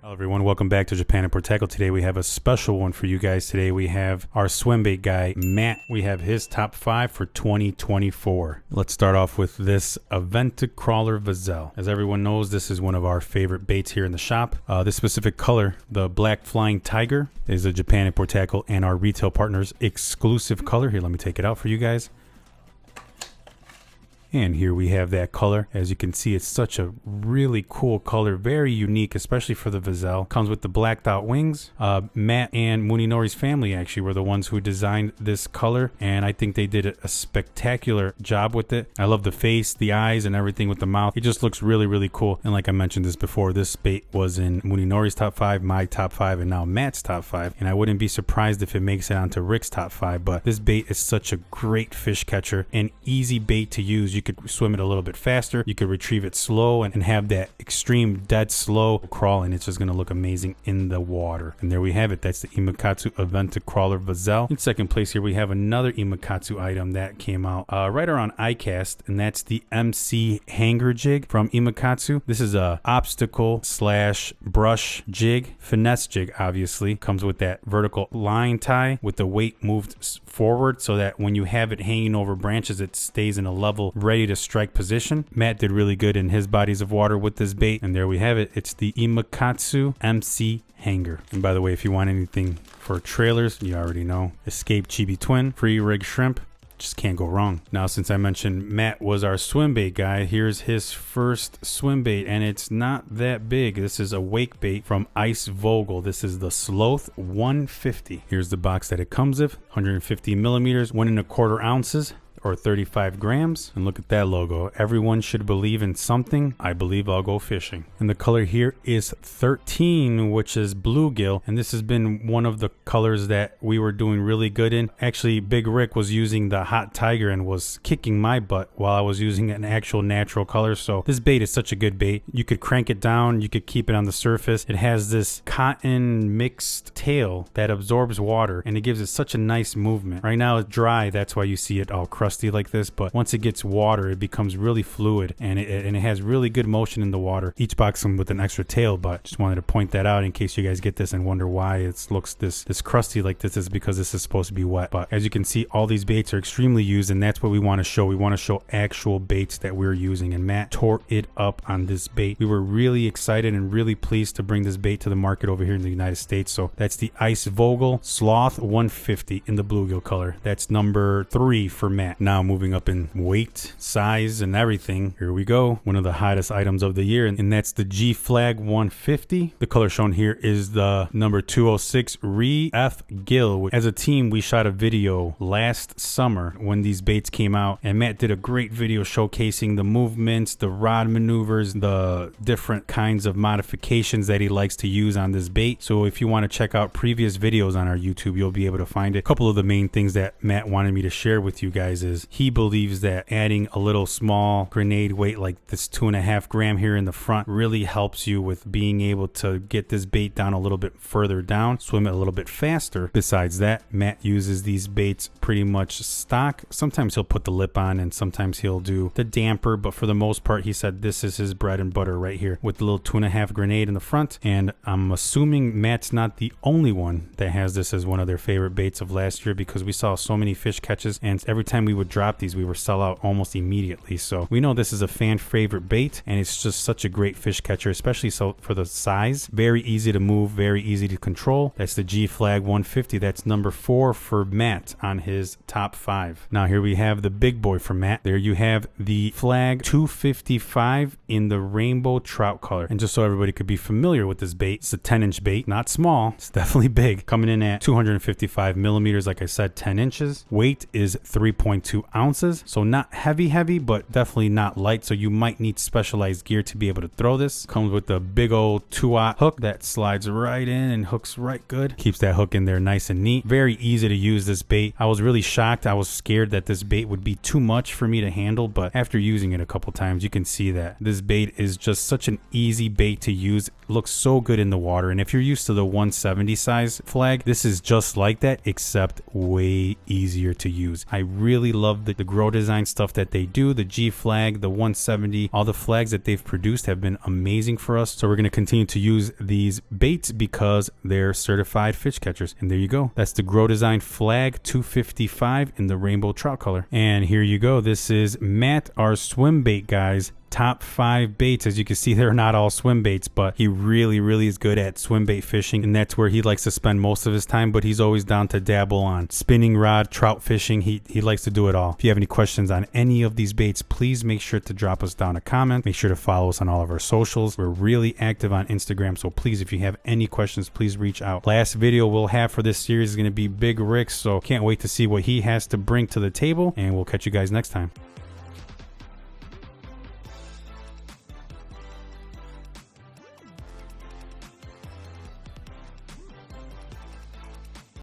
Hello everyone, welcome back to Japan Import Tackle. Today we have a special one for you guys. Today we have our Swimbait guy, Matt. We have his top 5 for 2024. Let's start off with this Aventa crawler Velle. As everyone knows, this is one of our favorite baits here in the shop. This specific color, the black flying tiger, is a Japan Import Tackle and our retail partner's exclusive color. Here, let me take it out for you guys. And here we have that color. As you can see, it's such a really cool color, very unique, especially for the Velle. Comes with the blacked out wings. Matt and Muninori's family actually were the ones who designed this color, and I think they did a spectacular job with it. I love the face, the eyes, and everything with the mouth. It just looks really, really cool. And like I mentioned this before, this bait was in Muninori's top 5, my top 5, and now Matt's top 5. And I wouldn't be surprised if it makes it onto Rick's top 5, but this bait is such a great fish catcher and easy bait to use. You could swim it a little bit faster, you could retrieve it slow and have that extreme dead slow crawl, and it's just going to look amazing in the water. And there we have it. That's the Imakatsu Aventa crawler Velle. In second place here we have another Imakatsu item that came out right around ICAST, and that's the MC Hanger Jig from Imakatsu. This is a obstacle slash brush jig, finesse jig. Obviously comes with that vertical line tie with the weight moved forward so that when you have it hanging over branches, it stays in a level ready to strike position. Matt did really good in his bodies of water with this bait, and there we have it. It's the Imakatsu MC Hanger. And by the way, if you want anything for trailers, you already know, Escape Chibi Twin, free rig shrimp, just can't go wrong. Now, since I mentioned Matt was our swim bait guy, here's his first swim bait, and it's not that big. This is a wake bait from Ice Vogle. This is the Sloth 150. Here's the box that it comes with: 150 millimeters, 1¼ ounces, or 35 grams. And look at that logo. Everyone should believe in something. I believe I'll go fishing. And the color here is 13, which is bluegill. And this has been one of the colors that we were doing really good in. Actually, Big Rick was using the hot tiger and was kicking my butt while I was using an actual natural color. So this bait is such a good bait. You could crank it down. You could keep it on the surface. It has this cotton mixed tail that absorbs water, and it gives it such a nice movement. Right now it's dry. That's why you see it all crusty like this, but once it gets water, it becomes really fluid, and it has really good motion in the water. Each box comes with an extra tail, but just wanted to point that out in case you guys get this and wonder why it looks this crusty like this. Is because this is supposed to be wet. But as you can see, all these baits are extremely used, and that's what we want to show. We want to show actual baits that we're using, and Matt tore it up on this bait. We were really excited and really pleased to bring this bait to the market over here in the United States. So that's the Ice Vogle Sloth 150 in the bluegill color. That's number 3 for Matt. Now moving up in weight, size, and everything, here we go. One of the hottest items of the year, and that's the G Flag 150. The color shown here is the number 206 F Gill. As a team, we shot a video last summer when these baits came out, and Matt did a great video showcasing the movements, the rod maneuvers, the different kinds of modifications that he likes to use on this bait. So if you want to check out previous videos on our YouTube, you'll be able to find it. A couple of the main things that Matt wanted me to share with you guys is he believes that adding a little small grenade weight like this 2.5 gram here in the front really helps you with being able to get this bait down a little bit further down, swim it a little bit faster. Besides that, Matt uses these baits pretty much stock. Sometimes he'll put the lip on, and sometimes he'll do the damper, but for the most part, he said this is his bread and butter right here with the little 2.5 grenade in the front. And I'm assuming Matt's not the only one that has this as one of their favorite baits of last year, because we saw so many fish catches, and every time we would drop these, we were sell out almost immediately. So we know this is a fan favorite bait, and it's just such a great fish catcher, especially so for the size. Very easy to move, very easy to control. That's the G Flag 150. That's number 4 for Matt on his top 5. Now here we have the big boy for Matt. There you have the Flag 255 in the rainbow trout color. And just so everybody could be familiar with this bait, it's a 10-inch bait, not small. It's definitely big, coming in at 255 millimeters. Like I said, 10 inches. Weight is 3.2 ounces. So not heavy, but definitely not light. So you might need specialized gear to be able to throw this. Comes with the big old 2-aught hook that slides right in and hooks right good. Keeps that hook in there nice and neat. Very easy to use this bait. I was really shocked. I was scared that this bait would be too much for me to handle, but after using it a couple times, you can see that this bait is just such an easy bait to use. It looks so good in the water. And if you're used to the 170 size flag, this is just like that, except way easier to use. I really love the grow design stuff that they do. The G flag, the 170, all the flags that they've produced have been amazing for us. So we're going to continue to use these baits because they're certified fish catchers. And there you go. That's the Grow Design Flag 255 in the rainbow trout color. And here you go. This is Matt, our swim bait guys. Top 5 baits. As you can see, they're not all swim baits, but he really is good at swim bait fishing, and that's where he likes to spend most of his time. But he's always down to dabble on spinning rod, trout fishing. He likes to do it all. If you have any questions on any of these baits, please make sure to drop us down a comment. Make sure to follow us on all of our socials. We're really active on Instagram, so please, if you have any questions, please reach out. Last video we'll have for this series is going to be Big Rick, so can't wait to see what he has to bring to the table, and we'll catch you guys next time.